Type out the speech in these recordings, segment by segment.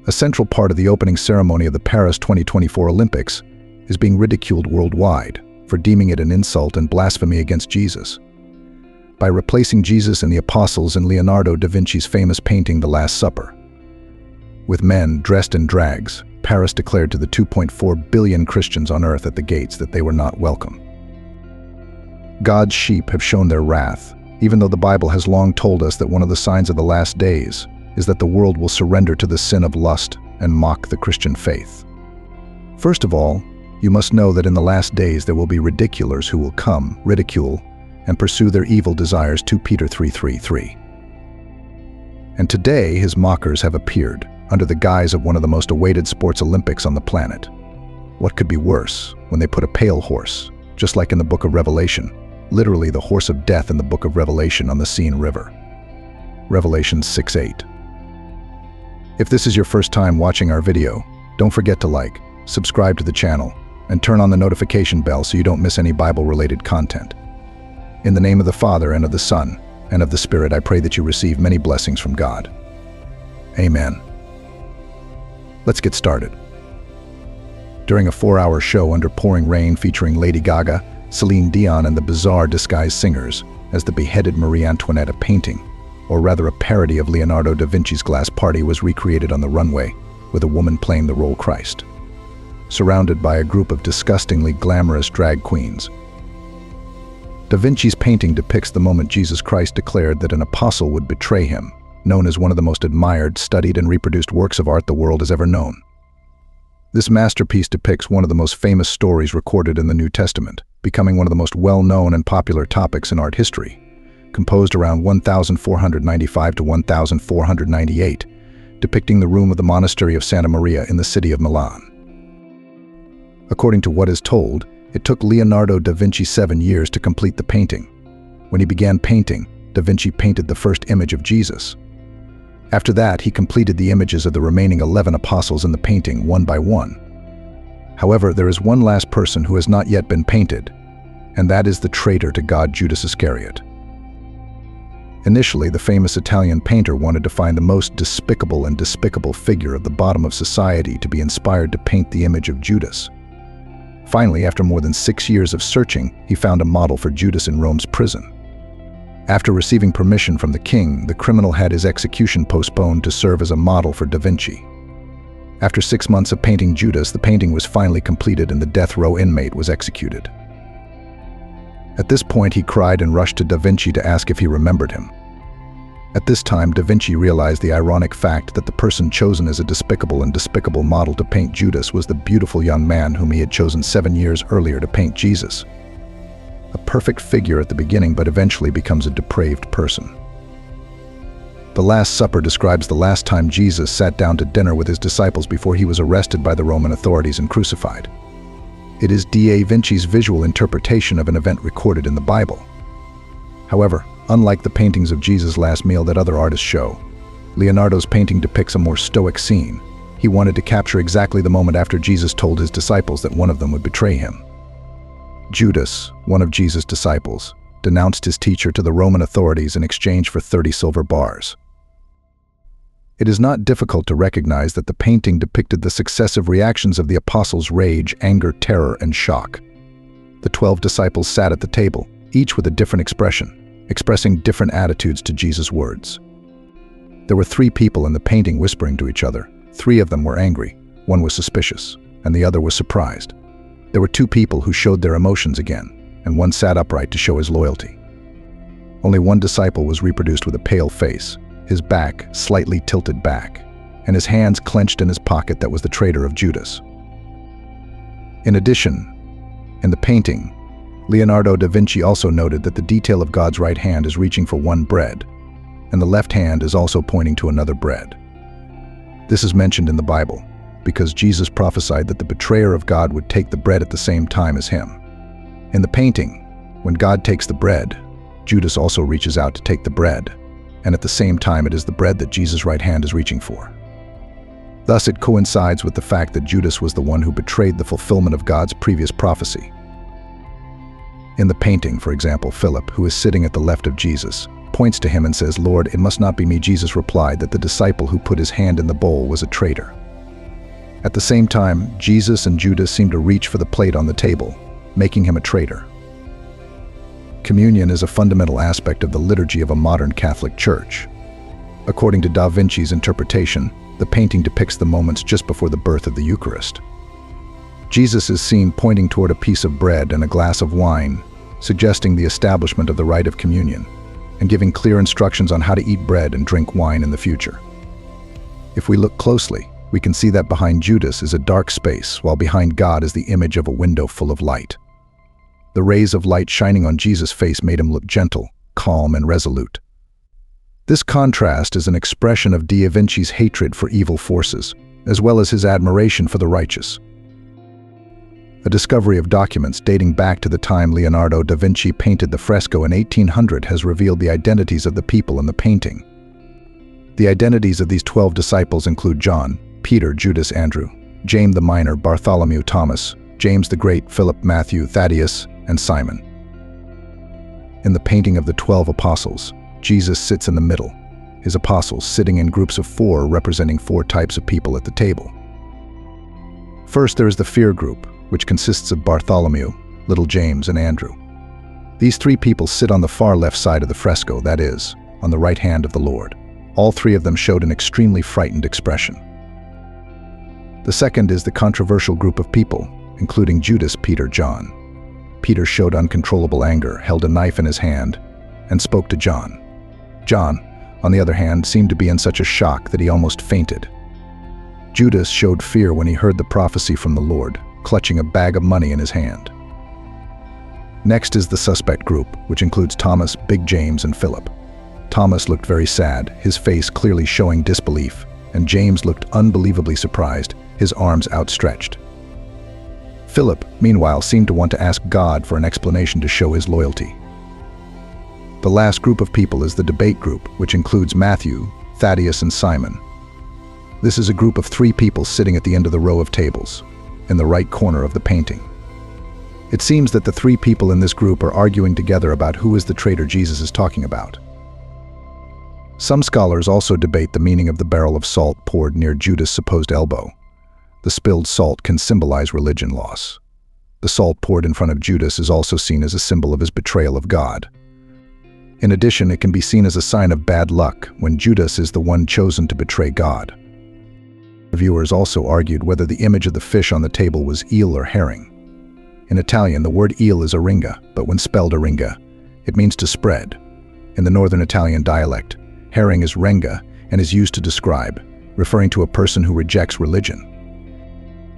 a central part of the opening ceremony of the Paris 2024 Olympics, is being ridiculed worldwide for deeming it an insult and blasphemy against Jesus. By replacing Jesus and the apostles in Leonardo da Vinci's famous painting The Last Supper. With men dressed in drags, Paris declared to the 2.4 billion Christians on earth at the gates that they were not welcome. God's sheep have shown their wrath, even though the Bible has long told us that one of the signs of the last days is that the world will surrender to the sin of lust and mock the Christian faith. First of all, you must know that in the last days there will be ridiculers who will come, ridicule, and pursue their evil desires, 2 Peter 3:3. And today his mockers have appeared under the guise of one of the most awaited sports Olympics on the planet. What could be worse when they put a pale horse, just like in the book of Revelation, literally the horse of death in the book of Revelation, on the Seine River. Revelation 6:8. If this is your first time watching our video, don't forget to like, subscribe to the channel, and turn on the notification bell so you don't miss any Bible-related content. In the name of the Father, and of the Son, and of the Spirit, I pray that you receive many blessings from God. Amen. Let's get started. During a 4-hour show under pouring rain featuring Lady Gaga, Celine Dion, and the bizarre disguised singers as the beheaded Marie Antoinette, a painting, or rather a parody of Leonardo da Vinci's Glass Party, was recreated on the runway with a woman playing the role Christ, surrounded by a group of disgustingly glamorous drag queens. Da Vinci's painting depicts the moment Jesus Christ declared that an apostle would betray him, known as one of the most admired, studied, and reproduced works of art the world has ever known. This masterpiece depicts one of the most famous stories recorded in the New Testament, becoming one of the most well-known and popular topics in art history, composed around 1495 to 1498, depicting the room of the monastery of Santa Maria in the city of Milan. According to what is told, it took Leonardo da Vinci 7 years to complete the painting. When he began painting, Da Vinci painted the first image of Jesus. After that, he completed the images of the remaining 11 apostles in the painting one by one. However, there is one last person who has not yet been painted, and that is the traitor to God, Judas Iscariot. Initially, the famous Italian painter wanted to find the most despicable and despicable figure of the bottom of society to be inspired to paint the image of Judas. Finally, after more than 6 years of searching, he found a model for Judas in Rome's prison. After receiving permission from the king, the criminal had his execution postponed to serve as a model for Da Vinci. After 6 months of painting Judas, the painting was finally completed and the death row inmate was executed. At this point, he cried and rushed to Da Vinci to ask if he remembered him. At this time, Da Vinci realized the ironic fact that the person chosen as a despicable model to paint Judas was the beautiful young man whom he had chosen 7 years earlier to paint Jesus. A perfect figure at the beginning, but eventually becomes a depraved person. The Last Supper describes the last time Jesus sat down to dinner with his disciples before he was arrested by the Roman authorities and crucified. It is Da Vinci's visual interpretation of an event recorded in the Bible. However, unlike the paintings of Jesus' last meal that other artists show, Leonardo's painting depicts a more stoic scene. He wanted to capture exactly the moment after Jesus told his disciples that one of them would betray him. Judas, one of Jesus' disciples, denounced his teacher to the Roman authorities in exchange for 30 silver bars. It is not difficult to recognize that the painting depicted the successive reactions of the apostles' rage, anger, terror, and shock. The 12 disciples sat at the table, each with a different expression, expressing different attitudes to Jesus' words. There were 3 people in the painting whispering to each other. 3 of them were angry, 1 was suspicious, and the other was surprised. There were 2 people who showed their emotions again, and 1 sat upright to show his loyalty. Only 1 disciple was reproduced with a pale face, his back slightly tilted back, and his hands clenched in his pocket that was the traitor of Judas. In addition, in the painting, Leonardo da Vinci also noted that the detail of God's right hand is reaching for one bread, and the left hand is also pointing to another bread. This is mentioned in the Bible because Jesus prophesied that the betrayer of God would take the bread at the same time as him. In the painting, when God takes the bread, Judas also reaches out to take the bread, and at the same time it is the bread that Jesus' right hand is reaching for. Thus, it coincides with the fact that Judas was the one who betrayed the fulfillment of God's previous prophecy. In the painting, for example, Philip, who is sitting at the left of Jesus, points to him and says, "Lord, it must not be me." Jesus replied that the disciple who put his hand in the bowl was a traitor. At the same time, Jesus and Judas seem to reach for the plate on the table, making him a traitor. Communion is a fundamental aspect of the liturgy of a modern Catholic Church. According to Da Vinci's interpretation, the painting depicts the moments just before the birth of the Eucharist. Jesus is seen pointing toward a piece of bread and a glass of wine, suggesting the establishment of the rite of communion, and giving clear instructions on how to eat bread and drink wine in the future. If we look closely, we can see that behind Judas is a dark space, while behind God is the image of a window full of light. The rays of light shining on Jesus' face made him look gentle, calm, and resolute. This contrast is an expression of Da Vinci's hatred for evil forces, as well as his admiration for the righteous. A discovery of documents dating back to the time Leonardo da Vinci painted the fresco in 1800 has revealed the identities of the people in the painting. The identities of these 12 disciples include John, Peter, Judas, Andrew, James the Minor, Bartholomew, Thomas, James the Great, Philip, Matthew, Thaddeus, and Simon. In the painting of the 12 apostles, Jesus sits in the middle, his apostles sitting in groups of 4 representing 4 types of people at the table. First, there is the fear group, which consists of Bartholomew, little James, and Andrew. These 3 people sit on the far left side of the fresco, that is, on the right hand of the Lord. All 3 of them showed an extremely frightened expression. The second is the controversial group of people, including Judas, Peter, John. Peter showed uncontrollable anger, held a knife in his hand, and spoke to John. John, on the other hand, seemed to be in such a shock that he almost fainted. Judas showed fear when he heard the prophecy from the Lord, clutching a bag of money in his hand. Next is the suspect group, which includes Thomas, Big James, and Philip. Thomas looked very sad, his face clearly showing disbelief, and James looked unbelievably surprised, his arms outstretched. Philip, meanwhile, seemed to want to ask God for an explanation to show his loyalty. The last group of people is the debate group, which includes Matthew, Thaddeus, and Simon. This is a group of 3 people sitting at the end of the row of tables, in the right corner of the painting. It seems that the 3 people in this group are arguing together about who is the traitor Jesus is talking about. Some scholars also debate the meaning of the barrel of salt poured near Judas' supposed elbow. The spilled salt can symbolize religion loss. The salt poured in front of Judas is also seen as a symbol of his betrayal of God. In addition, it can be seen as a sign of bad luck when Judas is the one chosen to betray God. Reviewers also argued whether the image of the fish on the table was eel or herring. In Italian, the word eel is aringa, but when spelled aringa, it means to spread. In the northern Italian dialect, herring is renga and is used to describe, referring to a person who rejects religion.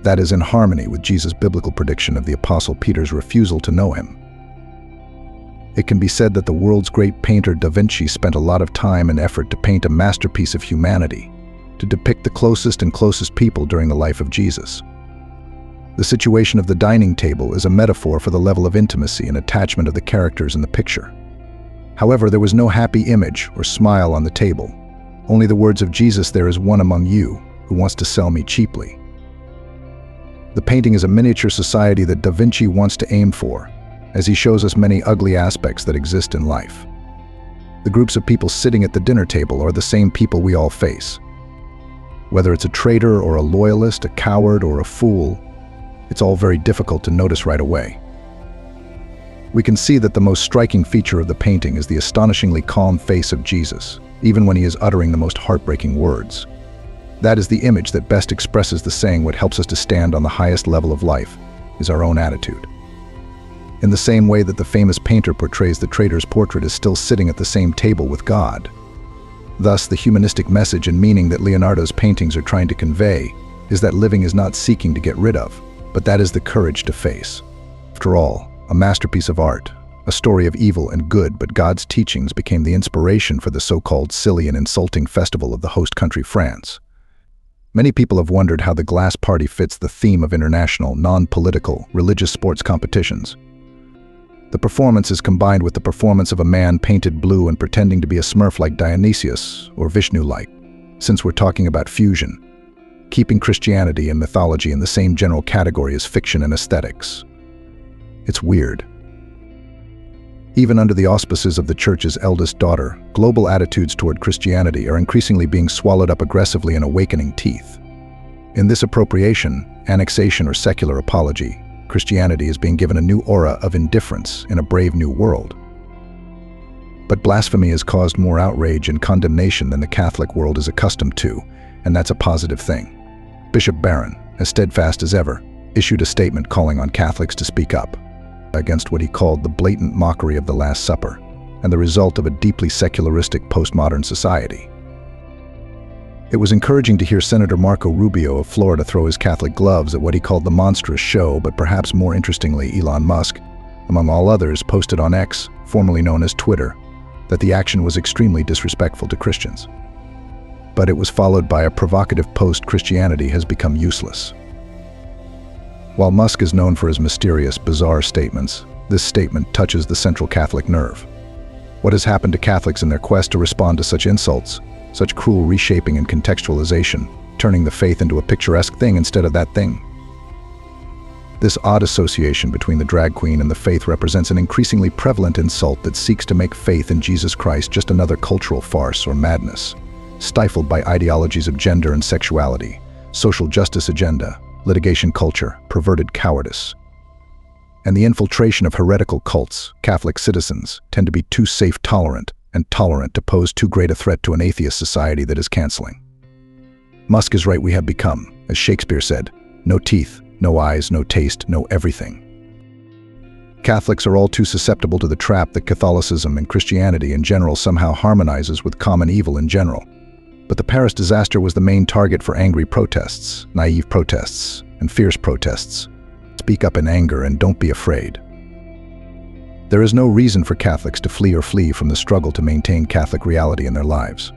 That is in harmony with Jesus' biblical prediction of the Apostle Peter's refusal to know him. It can be said that the world's great painter Da Vinci spent a lot of time and effort to paint a masterpiece of humanity, to depict the closest and closest people during the life of Jesus. The situation of the dining table is a metaphor for the level of intimacy and attachment of the characters in the picture. However, there was no happy image or smile on the table, only the words of Jesus, "There is one among you who wants to sell me cheaply." The painting is a miniature society that Da Vinci wants to aim for, as he shows us many ugly aspects that exist in life. The groups of people sitting at the dinner table are the same people we all face. Whether it's a traitor or a loyalist, a coward or a fool, it's all very difficult to notice right away. We can see that the most striking feature of the painting is the astonishingly calm face of Jesus, even when he is uttering the most heartbreaking words. That is the image that best expresses the saying, "What helps us to stand on the highest level of life is our own attitude." In the same way that the famous painter portrays the traitor's portrait as still sitting at the same table with God. Thus, the humanistic message and meaning that Leonardo's paintings are trying to convey is that living is not seeking to get rid of, but that is the courage to face. After all, a masterpiece of art, a story of evil and good, but God's teachings became the inspiration for the so-called silly and insulting festival of the host country, France. Many people have wondered how the glass party fits the theme of international, non-political, religious sports competitions. The performance is combined with the performance of a man painted blue and pretending to be a Smurf like Dionysius or Vishnu-like, since we're talking about fusion, keeping Christianity and mythology in the same general category as fiction and aesthetics. It's weird. Even under the auspices of the Church's eldest daughter, global attitudes toward Christianity are increasingly being swallowed up aggressively in awakening teeth. In this appropriation, annexation, or secular apology, Christianity is being given a new aura of indifference in a brave new world. But blasphemy has caused more outrage and condemnation than the Catholic world is accustomed to, and that's a positive thing. Bishop Barron, as steadfast as ever, issued a statement calling on Catholics to speak up against what he called the blatant mockery of the Last Supper and the result of a deeply secularistic postmodern society. It was encouraging to hear Senator Marco Rubio of Florida throw his Catholic gloves at what he called the monstrous show, but perhaps more interestingly, Elon Musk, among all others, posted on X, formerly known as Twitter, that the action was extremely disrespectful to Christians. But it was followed by a provocative post, "Christianity has become useless." While Musk is known for his mysterious, bizarre statements, this statement touches the central Catholic nerve. What has happened to Catholics in their quest to respond to such insults, such cruel reshaping and contextualization, turning the faith into a picturesque thing instead of that thing? This odd association between the drag queen and the faith represents an increasingly prevalent insult that seeks to make faith in Jesus Christ just another cultural farce or madness, stifled by ideologies of gender and sexuality, social justice agenda, litigation culture, perverted cowardice. And the infiltration of heretical cults, Catholic citizens, tend to be too safe tolerant and tolerant to pose too great a threat to an atheist society that is canceling. Musk is right, we have become, as Shakespeare said, no teeth, no eyes, no taste, no everything. Catholics are all too susceptible to the trap that Catholicism and Christianity in general somehow harmonizes with common evil in general. But the Paris disaster was the main target for angry protests, naive protests, and fierce protests. Speak up in anger and don't be afraid. There is no reason for Catholics to flee from the struggle to maintain Catholic reality in their lives.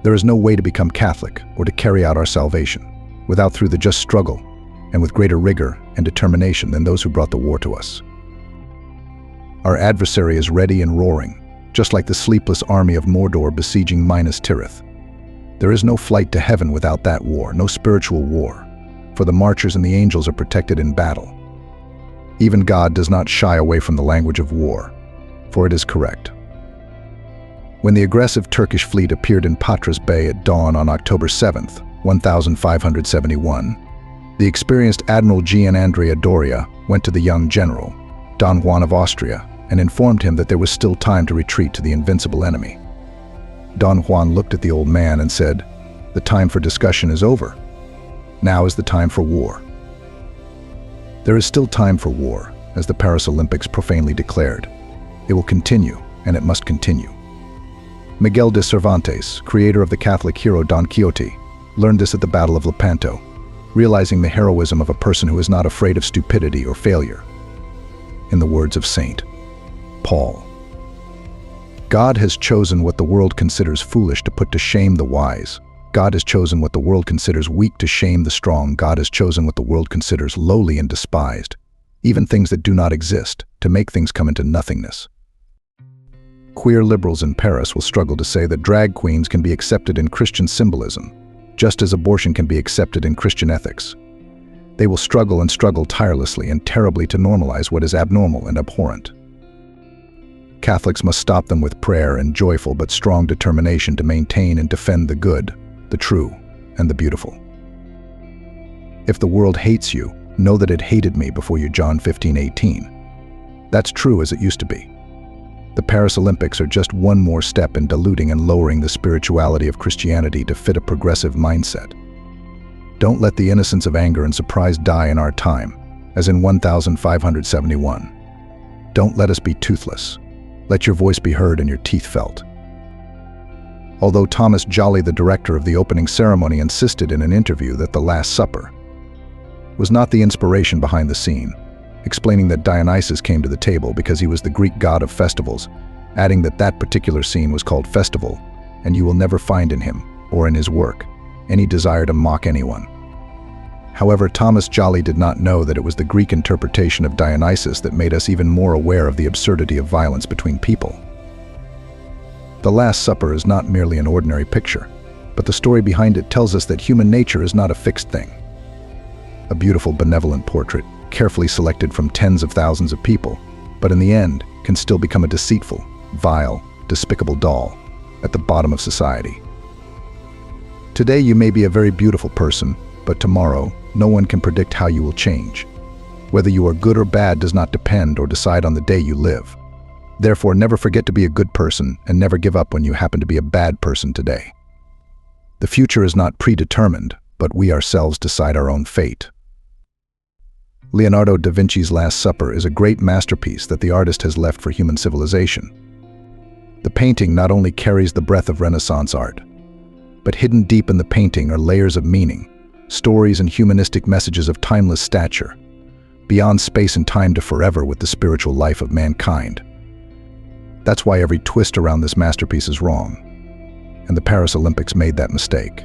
There is no way to become Catholic or to carry out our salvation without through the just struggle and with greater rigor and determination than those who brought the war to us. Our adversary is ready and roaring, just like the sleepless army of Mordor besieging Minas Tirith. There is no flight to heaven without that war, no spiritual war, for the marchers and the angels are protected in battle. Even God does not shy away from the language of war, for it is correct. When the aggressive Turkish fleet appeared in Patras Bay at dawn on October 7th, 1571, the experienced Admiral Gian-Andrea Doria went to the young general, Don Juan of Austria, and informed him that there was still time to retreat to the invincible enemy. Don Juan looked at the old man and said, "The time for discussion is over. Now is the time for war." There is still time for war, as the Paris Olympics profanely declared. It will continue, and it must continue. Miguel de Cervantes, creator of the Catholic hero Don Quixote, learned this at the Battle of Lepanto, realizing the heroism of a person who is not afraid of stupidity or failure. In the words of Saint Paul, God has chosen what the world considers foolish to put to shame the wise. God has chosen what the world considers weak to shame the strong. God has chosen what the world considers lowly and despised, even things that do not exist, to make things come into nothingness. Queer liberals in Paris will struggle to say that drag queens can be accepted in Christian symbolism, just as abortion can be accepted in Christian ethics. They will struggle and struggle tirelessly and terribly to normalize what is abnormal and abhorrent. Catholics must stop them with prayer and joyful but strong determination to maintain and defend the good, the true, and the beautiful. If the world hates you, know that it hated me before you, John 15:18. That's true as it used to be. The Paris Olympics are just one more step in diluting and lowering the spirituality of Christianity to fit a progressive mindset. Don't let the innocence of anger and surprise die in our time, as in 1571. Don't let us be toothless. Let your voice be heard and your teeth felt. Although Thomas Jolly, the director of the opening ceremony, insisted in an interview that the Last Supper was not the inspiration behind the scene, explaining that Dionysus came to the table because he was the Greek god of festivals, adding that that particular scene was called festival, and you will never find in him, or in his work, any desire to mock anyone. However, Thomas Jolly did not know that it was the Greek interpretation of Dionysus that made us even more aware of the absurdity of violence between people. The Last Supper is not merely an ordinary picture, but the story behind it tells us that human nature is not a fixed thing. A beautiful, benevolent portrait, carefully selected from tens of thousands of people, but in the end can still become a deceitful, vile, despicable doll at the bottom of society. Today you may be a very beautiful person, But tomorrow, no one can predict how you will change. Whether you are good or bad does not depend or decide on the day you live. Therefore, never forget to be a good person and never give up when you happen to be a bad person today. The future is not predetermined, but we ourselves decide our own fate. Leonardo da Vinci's Last Supper is a great masterpiece that the artist has left for human civilization. The painting not only carries the breath of Renaissance art, but hidden deep in the painting are layers of meaning, stories and humanistic messages of timeless stature, beyond space and time to forever with the spiritual life of mankind. That's why every twist around this masterpiece is wrong. And the Paris Olympics made that mistake.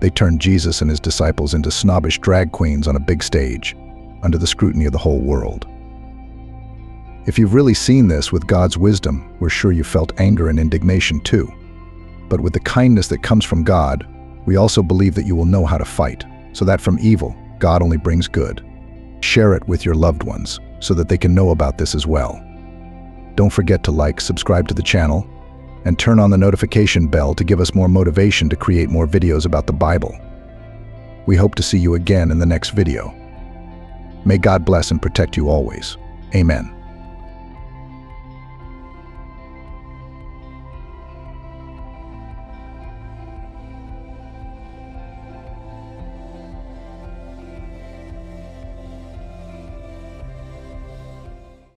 They turned Jesus and his disciples into snobbish drag queens on a big stage, under the scrutiny of the whole world. If you've really seen this with God's wisdom, we're sure you felt anger and indignation too. But with the kindness that comes from God, we also believe that you will know how to fight, so that from evil, God only brings good. Share it with your loved ones, so that they can know about this as well. Don't forget to like, subscribe to the channel, and turn on the notification bell to give us more motivation to create more videos about the Bible. We hope to see you again in the next video. May God bless and protect you always. Amen.